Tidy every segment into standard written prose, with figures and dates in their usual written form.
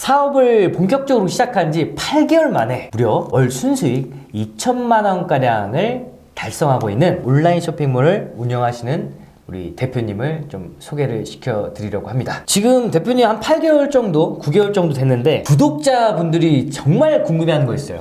사업을 본격적으로 시작한 지 8개월 만에 무려 월 순수익 2천만 원가량을 달성하고 있는 온라인 쇼핑몰을 운영하시는 우리 대표님을 좀 소개를 시켜드리려고 합니다. 지금 대표님 한 8개월 정도, 9개월 정도 됐는데 구독자분들이 정말 궁금해하는 거 있어요.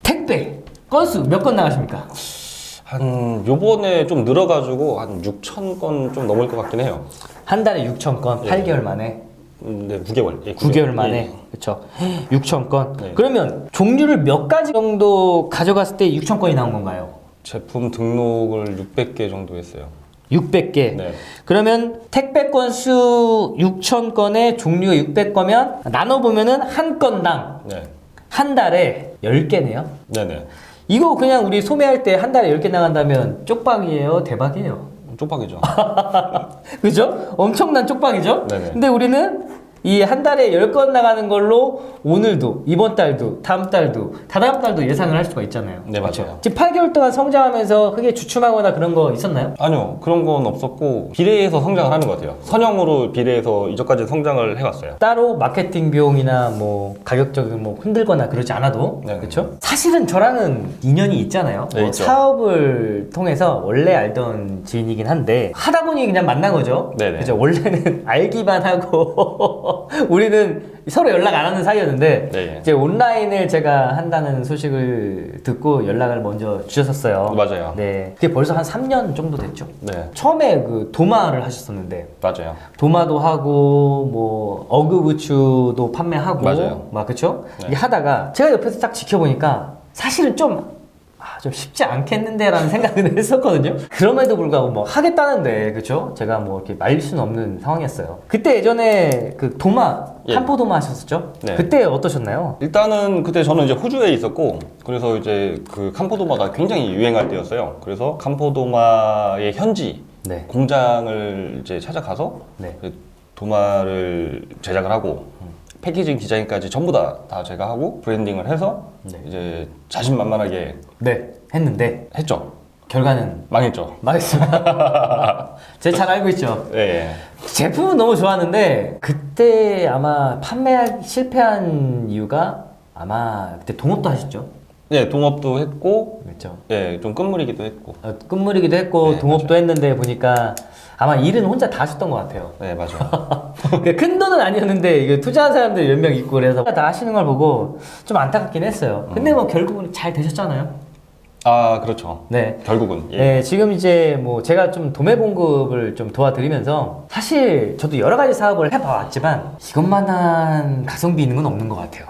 택배 건수 몇 건 나가십니까? 요번에 좀 늘어가지고 한 6,000건 좀 넘을 것 같긴 해요. 한 달에 6,000건, 8개월 만에. 네, 9개월. 예, 9개월 만에. 예. 그렇죠. 6,000건. 네. 그러면 종류를 몇 가지 정도 가져갔을 때 6,000건이 나온 건가요? 제품 등록을 600개 정도 했어요. 600개. 네. 그러면 택배 건수 6,000건에 종류가 600건면 나눠보면은 한 건당 네. 한 달에 10개네요. 네네. 이거 그냥 우리 소매할 때 한 달에 10개 나간다면 쪽박이에요? 대박이에요? 쪽박이죠. 그죠? 엄청난 쪽박이죠? 네네. 근데 우리는 이 한 달에 10건 나가는 걸로 오늘도, 이번 달도, 다음 달도, 다다음 달도 예상을 할 수가 있잖아요. 네, 그렇죠? 맞아요. 지금 8개월 동안 성장하면서 크게 주춤하거나 그런 거 있었나요? 아니요, 그런 건 없었고 비례해서 성장을 하는 것 같아요. 선형으로 비례해서 이전까지 성장을 해왔어요. 따로 마케팅 비용이나 뭐 가격적인 뭐 흔들거나 그러지 않아도 네. 그렇죠? 사실은 저랑은 인연이 있잖아요. 네, 뭐 있죠. 사업을 통해서 원래 알던 지인이긴 한데 하다 보니 그냥 만난 거죠. 네네. 그죠? 원래는 알기만 하고 우리는 서로 연락 안 하는 사이였는데 네. 이제 온라인을 제가 한다는 소식을 듣고 연락을 먼저 주셨었어요. 맞아요. 네, 그게 벌써 한 3년 정도 됐죠. 네, 처음에 그 도마를 하셨었는데 맞아요. 도마도 하고 뭐 어그부츠도 판매하고 맞아요. 막 그쵸? 네. 이게 하다가 제가 옆에서 딱 지켜보니까 사실은 좀 쉽지 않겠는데 라는 생각을 했었거든요. 그럼에도 불구하고 뭐 하겠다는데 그쵸? 제가 뭐 이렇게 말릴 수는 없는 상황이었어요. 그때 예전에 그 도마 예. 칸포 도마 하셨었죠? 네. 그때 어떠셨나요? 일단은 그때 저는 이제 호주에 있었고 그래서 이제 그 캄포도마가 굉장히 유행할 때였어요. 그래서 캄포도마의 현지 네. 공장을 이제 찾아가서 네. 그 도마를 제작을 하고 패키징 디자인까지 전부 다 제가 하고 브랜딩을 해서 네. 이제 자신만만하게 네. 했는데 했죠. 결과는 망했죠. 망했습니다. 제가 잘 알고 있죠. 네. 제품은 너무 좋았는데 그때 아마 실패한 이유가 아마 그때 동업도 하셨죠? 네, 동업도 했고, 그렇죠. 네, 좀 끝물이기도 했고. 끝물이기도 했고 네, 동업도 했는데 보니까 아마 일은 혼자 다 하셨던 것 같아요. 네, 맞아요. 큰 돈은 아니었는데 이게 투자한 사람들이 몇 명 있고 그래서 다 하시는 걸 보고 좀 안타깝긴 했어요. 근데 뭐 결국은 잘 되셨잖아요. 아, 그렇죠. 네. 결국은. 예. 네, 지금 이제 뭐 제가 좀 도매 공급을 좀 도와드리면서 사실 저도 여러 가지 사업을 해봐왔지만 이것만한 가성비 있는 건 없는 것 같아요.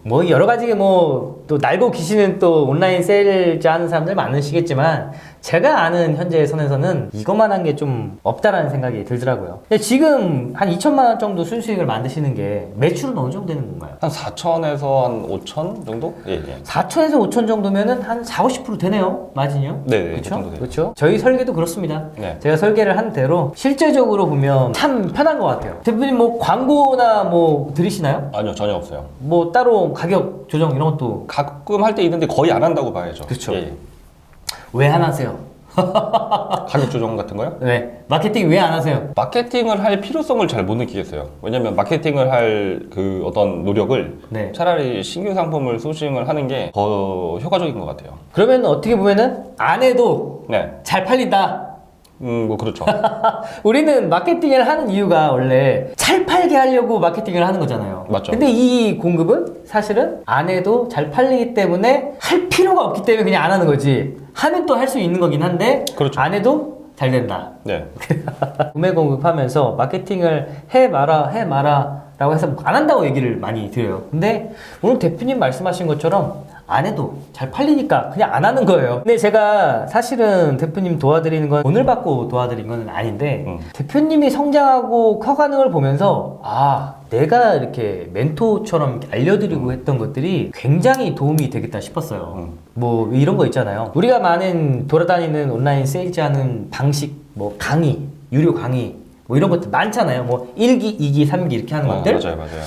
뭐 여러 가지 뭐 또 날고 기시는 또 온라인 세일자 하는 사람들 많으시겠지만 제가 아는 현재 선에서는 이것만한 게 좀 없다라는 생각이 들더라고요. 근데 지금 한 2천만 원 정도 순수익을 만드시는 게 매출은 어느 정도 되는 건가요? 한 4천에서 한 5천 정도? 예, 예. 4천에서 5천 정도면은 한 4, 50% 되네요. 마진이요? 네, 그 그렇죠? 정도 돼요. 그렇죠. 저희 설계도 그렇습니다. 네. 제가 설계를 한 대로 실제적으로 보면 참 편한 것 같아요. 대표님 뭐 광고나 뭐 들이시나요? 아니요, 전혀 없어요. 뭐 따로 가격 조정 이런 것도 가끔 할 때 있는데 거의 안 한다고 봐야죠. 그쵸. 예, 예. 왜 안 하세요? 가격 조정 같은 거요? 네. 마케팅 왜 안 하세요? 마케팅을 할 필요성을 잘 못 느끼겠어요. 왜냐면 마케팅을 할 그 어떤 노력을 네. 차라리 신규 상품을 소싱을 하는 게 더 효과적인 것 같아요. 그러면 어떻게 보면은 안 해도 네. 잘 팔린다. 뭐 그렇죠. 우리는 마케팅을 하는 이유가 원래 잘 팔게 하려고 마케팅을 하는 거잖아요. 맞죠. 근데 이 공급은 사실은 안 해도 잘 팔리기 때문에 할 필요가 없기 때문에 그냥 안 하는 거지. 하면 또 할 수 있는 거긴 한데 그렇죠. 안 해도 잘 된다. 네. 구매 공급하면서 마케팅을 해 마라 라고 해서 안 한다고 얘기를 많이 드려요. 근데 오늘 대표님 말씀하신 것처럼 안 해도 잘 팔리니까 그냥 안 하는 거예요. 근데 제가 사실은 대표님 도와드리는 건 돈을 받고 도와드린 건 아닌데 대표님이 성장하고 커가는 걸 보면서 아 내가 이렇게 멘토처럼 이렇게 알려드리고 했던 것들이 굉장히 도움이 되겠다 싶었어요. 뭐 이런 거 있잖아요. 우리가 많은 돌아다니는 온라인 세일즈 하는 방식, 뭐 강의, 유료 강의 뭐 이런 것들 많잖아요. 뭐 1기, 2기, 3기 이렇게 하는 것들. 맞아요, 맞아요.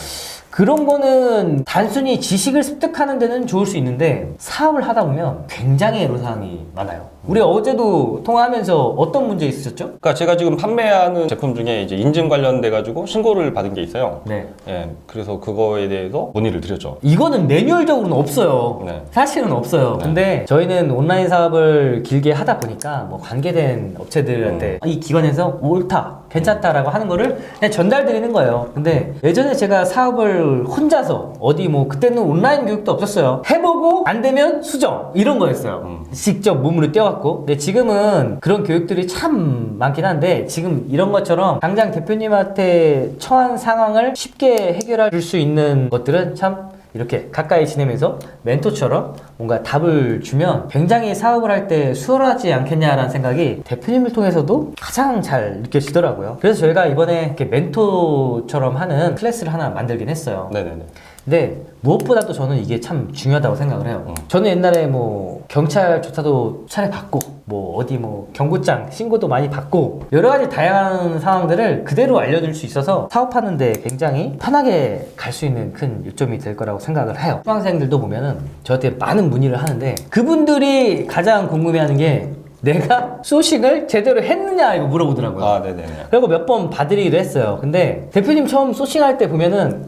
그런 거는 단순히 지식을 습득하는 데는 좋을 수 있는데 사업을 하다 보면 굉장히 애로사항이 많아요. 우리 어제도 통화하면서 어떤 문제 있으셨죠? 그러니까 제가 지금 판매하는 제품 중에 이제 인증 관련돼 가지고 신고를 받은 게 있어요. 네. 예, 그래서 그거에 대해서 문의를 드렸죠. 이거는 매뉴얼적으로는 없어요. 네. 사실은 없어요. 네. 근데 저희는 온라인 사업을 길게 하다 보니까 뭐 관계된 업체들한테 이 기관에서 옳다, 괜찮다라고 하는 거를 그냥 전달드리는 거예요. 근데 예전에 제가 사업을 혼자서 어디 뭐 그때는 온라인 교육도 없었어요. 해보고 안 되면 수정 이런 거였어요. 직접 몸으로 뛰어갖고. 근데 지금은 그런 교육들이 참 많긴 한데 지금 이런 것처럼 당장 대표님한테 처한 상황을 쉽게 해결해 줄 수 있는 것들은 참 이렇게 가까이 지내면서 멘토처럼 뭔가 답을 주면 굉장히 사업을 할 때 수월하지 않겠냐라는 생각이 대표님을 통해서도 가장 잘 느껴지더라고요. 그래서 저희가 이번에 이렇게 멘토처럼 하는 클래스를 하나 만들긴 했어요. 네네네. 근데 무엇보다도 저는 이게 참 중요하다고 생각을 해요. 저는 옛날에 뭐 경찰 조사도 차례 받고 뭐 어디 뭐 경고장 신고도 많이 받고 여러 가지 다양한 상황들을 그대로 알려줄 수 있어서 사업하는데 굉장히 편하게 갈 수 있는 큰 요점이 될 거라고 생각을 해요. 수강생들도 보면은 저한테 많은 문의를 하는데 그분들이 가장 궁금해하는 게 내가 소싱을 제대로 했느냐 이거 물어보더라고요. 아, 네네네. 그리고 몇 번 봐드리기도 했어요. 근데 대표님 처음 소싱할 때 보면은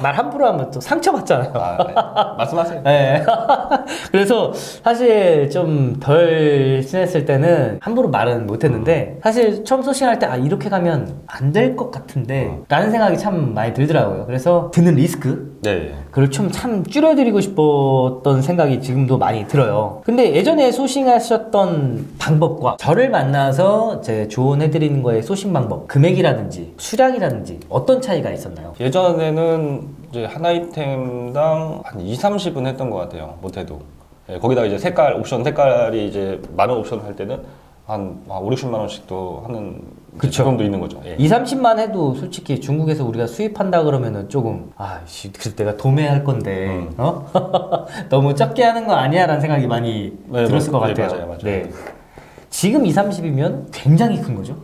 말 함부로 하면 또 상처받잖아요. 아, 네. 말씀하세요. 네. 그래서 사실 좀 덜 친했을 때는 함부로 말은 못했는데 사실 처음 소싱할 때 이렇게 가면 안 될 것 같은데 라는 생각이 참 많이 들더라고요. 그래서 드는 리스크 네. 그걸 참 줄여드리고 싶었던 생각이 지금도 많이 들어요. 근데 예전에 소싱하셨던 방법과 저를 만나서 제 조언해드리는 거에 소싱 방법, 금액이라든지 수량이라든지 어떤 차이가 있었나요? 예전에는 이제 한 아이템당 한 2, 30은 했던 것 같아요. 못해도. 예, 거기다가 이제 옵션 색깔이 이제 많은 옵션 할 때는 한 5, 60만 원씩도 하는 제품도 있는 거죠. 예. 2, 30만 해도 솔직히 중국에서 우리가 수입한다 그러면은 조금 그래서 내가 도매할 건데 너무 적게 하는 거 아니야? 라는 생각이 많이 들었을 것 같아요. 맞아요. 네. 지금 2, 30이면 굉장히 큰 거죠.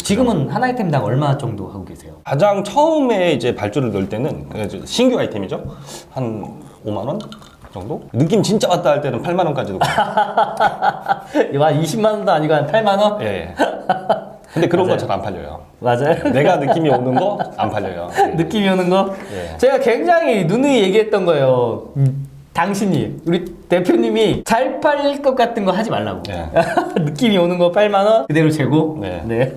지금은 한 아이템당 얼마 정도 하고 계세요? 가장 처음에 이제 발주를 넣을 때는 이제 신규 아이템이죠. 한 5만 원 정도? 느낌 진짜 왔다 할 때는 8만 원까지도. 20만 원도 아니고 한 8만 원? 예. 근데 그런 거 잘 안 팔려요. 맞아요. 내가 느낌이 오는 거 안 팔려요. 예. 느낌이 오는 거? 예. 제가 굉장히 누누이 얘기했던 거예요. 당신이, 우리 대표님이 잘 팔릴 것 같은 거 하지 말라고. 예. 느낌이 오는 거 8만 원 그대로 재고. 네.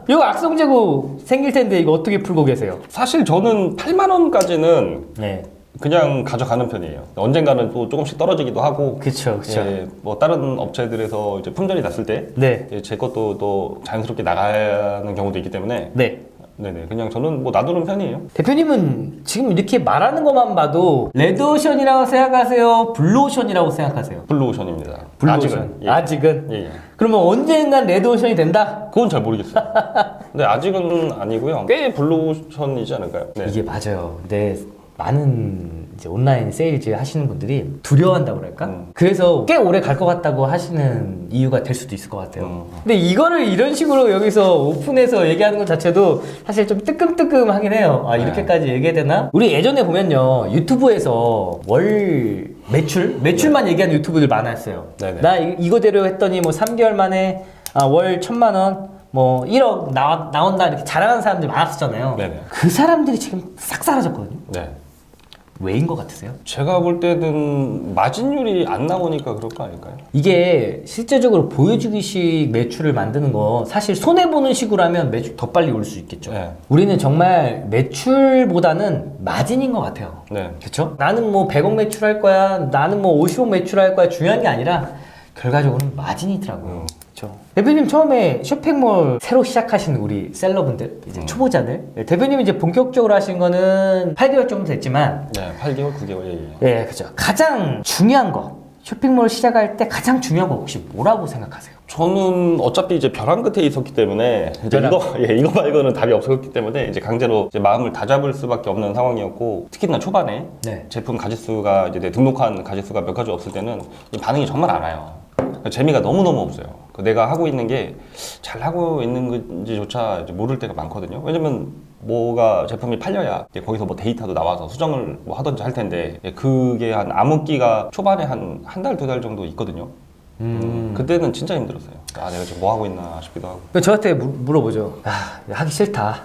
이거 악성 재고 생길 텐데 이거 어떻게 풀고 계세요? 사실 저는 8만 원까지는 네. 그냥 가져가는 편이에요. 언젠가는 또 조금씩 떨어지기도 하고. 그쵸. 예, 뭐 다른 업체들에서 이제 품절이 났을 때 네. 제 것도 또 자연스럽게 나가는 경우도 있기 때문에 네. 네네 그냥 저는 뭐 놔두는 편이에요. 대표님은 지금 이렇게 말하는 것만 봐도 레드오션이라고 생각하세요? 블루오션이라고 생각하세요? 블루오션입니다. 블루오션. 아직은? 예. 그러면 언젠간 레드오션이 된다? 그건 잘 모르겠어요. 근데 아직은 아니고요. 꽤 블루오션이지 않을까요? 네. 이게 맞아요. 근데 많은 이제 온라인 세일즈 하시는 분들이 두려워한다고 그럴까? 그래서 꽤 오래 갈 것 같다고 하시는 이유가 될 수도 있을 것 같아요. 근데 이거를 이런 식으로 여기서 오픈해서 얘기하는 것 자체도 사실 좀 뜨끔뜨끔하긴 해요. 이렇게까지 얘기해야 되나? 우리 예전에 보면요. 유튜브에서 월 매출만 얘기하는 유튜브들 많았어요. 네네. 나 이거대로 했더니 뭐 3개월 만에 월 1,000만 원, 뭐 1억 나온다 이렇게 자랑하는 사람들이 많았었잖아요. 네네. 그 사람들이 지금 싹 사라졌거든요. 네. 왜인 것 같으세요? 제가 볼 때는 마진율이 안 나오니까 그럴 거 아닐까요? 이게 실제적으로 보여주기식 매출을 만드는 거 사실 손해보는 식으로 하면 매출 더 빨리 올 수 있겠죠. 네. 우리는 정말 매출보다는 마진인 것 같아요. 네. 그렇죠? 나는 뭐 100억 매출할 거야, 나는 뭐 50억 매출할 거야 중요한 게 아니라 결과적으로는 마진이더라고요. 그렇죠. 대표님 처음에 쇼핑몰 새로 시작하신 우리 셀러분들, 이제 초보자들, 대표님이 이제 본격적으로 하신 거는 8개월 정도 됐지만, 네. 8개월, 9개월. 예. 네, 그죠. 가장 중요한 거, 쇼핑몰 시작할 때 가장 중요한 거 혹시 뭐라고 생각하세요? 저는 어차피 이제 벼랑 끝에 있었기 때문에 이제 이거 말고는 답이 없었기 때문에 이제 강제로 이제 마음을 다잡을 수밖에 없는 상황이었고 특히나 초반에 네. 제품 가짓수가 이제 등록한 가짓수가 몇 가지 없을 때는 반응이 정말 안 와요. 재미가 너무너무 없어요. 내가 하고 있는 게 잘 하고 있는 건지조차 이제 모를 때가 많거든요. 왜냐면 뭐가 제품이 팔려야 이제 거기서 뭐 데이터도 나와서 수정을 뭐 하든지 할 텐데 그게 한 암흑기가 초반에 한 달, 두 달 정도 있거든요. 그때는 진짜 힘들었어요. 아, 내가 지금 뭐 하고 있나 싶기도 하고. 저한테 물어보죠. 아, 하기 싫다.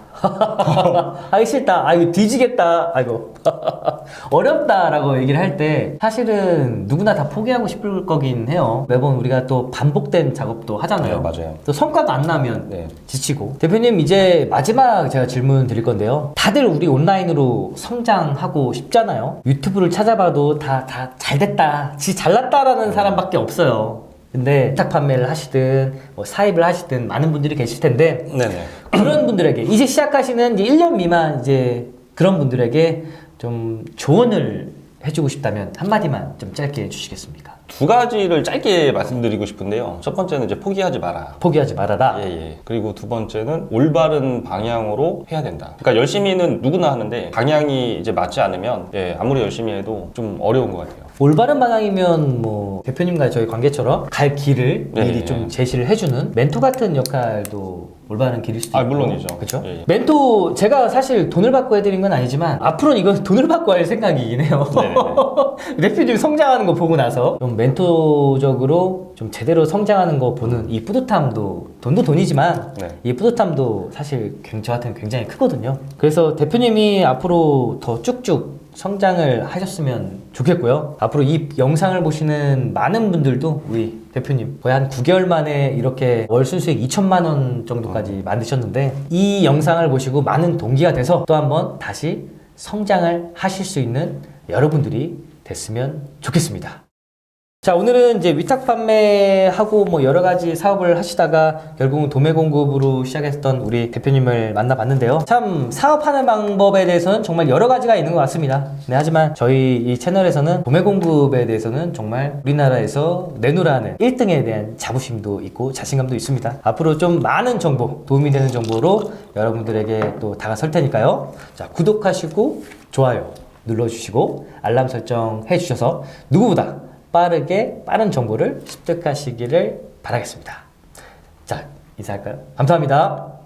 하기 싫다. 아, 이거 뒤지겠다. 아이고. 어렵다라고 얘기를 할 때 사실은 누구나 다 포기하고 싶을 거긴 해요. 매번 우리가 또 반복된 작업도 하잖아요. 네, 맞아요. 또 성과가 안 나면 네. 지치고. 대표님, 이제 마지막 제가 질문 드릴 건데요. 다들 우리 온라인으로 성장하고 싶잖아요. 유튜브를 찾아봐도 다 잘 됐다, 잘났다라는 사람밖에 없어요. 근데 위탁 판매를 하시든 뭐 사입을 하시든 많은 분들이 계실 텐데, 네네. 그런 분들에게 이제 시작하시는 이제 1년 미만 이제 그런 분들에게 좀 조언을 해주고 싶다면 한마디만 좀 짧게 해주시겠습니까? 두 가지를 짧게 말씀드리고 싶은데요. 첫 번째는 이제 포기하지 마라. 포기하지 말아라. 예. 그리고 두 번째는 올바른 방향으로 해야 된다. 그러니까 열심히는 누구나 하는데 방향이 이제 맞지 않으면 아무리 열심히 해도 좀 어려운 것 같아요. 올바른 방향이면 뭐 대표님과 저희 관계처럼 갈 길을 네, 미리 네. 좀 제시를 해주는 멘토 같은 역할도 올바른 길일 수도 있고. 물론이죠. 그렇죠? 예. 멘토 제가 사실 돈을 받고 해드린 건 아니지만 앞으로는 이건 돈을 받고 할 생각이긴 해요. 대표님 성장하는 거 보고 나서 좀 멘토적으로 좀 제대로 성장하는 거 보는 이 뿌듯함도, 돈도 돈이지만 네. 이 뿌듯함도 사실 저한테는 굉장히 크거든요. 그래서 대표님이 앞으로 더 쭉쭉 성장을 하셨으면 좋겠고요. 앞으로 이 영상을 보시는 많은 분들도 우리 대표님 거의 한 9개월 만에 이렇게 월 순수익 2천만 원 정도까지 만드셨는데, 이 영상을 보시고 많은 동기가 돼서 또 한번 다시 성장을 하실 수 있는 여러분들이 됐으면 좋겠습니다. 자, 오늘은 이제 위탁 판매하고 뭐 여러 가지 사업을 하시다가 결국은 도매 공급으로 시작했던 우리 대표님을 만나봤는데요. 참 사업하는 방법에 대해서는 정말 여러 가지가 있는 것 같습니다. 네, 하지만 저희 이 채널에서는 도매 공급에 대해서는 정말 우리나라에서 내놓으라는 1등에 대한 자부심도 있고 자신감도 있습니다. 앞으로 좀 많은 정보, 도움이 되는 정보로 여러분들에게 또 다가설 테니까요. 자, 구독하시고 좋아요 눌러주시고 알람 설정 해주셔서 누구보다 빠른 정보를 습득하시기를 바라겠습니다. 자, 인사할까요? 감사합니다.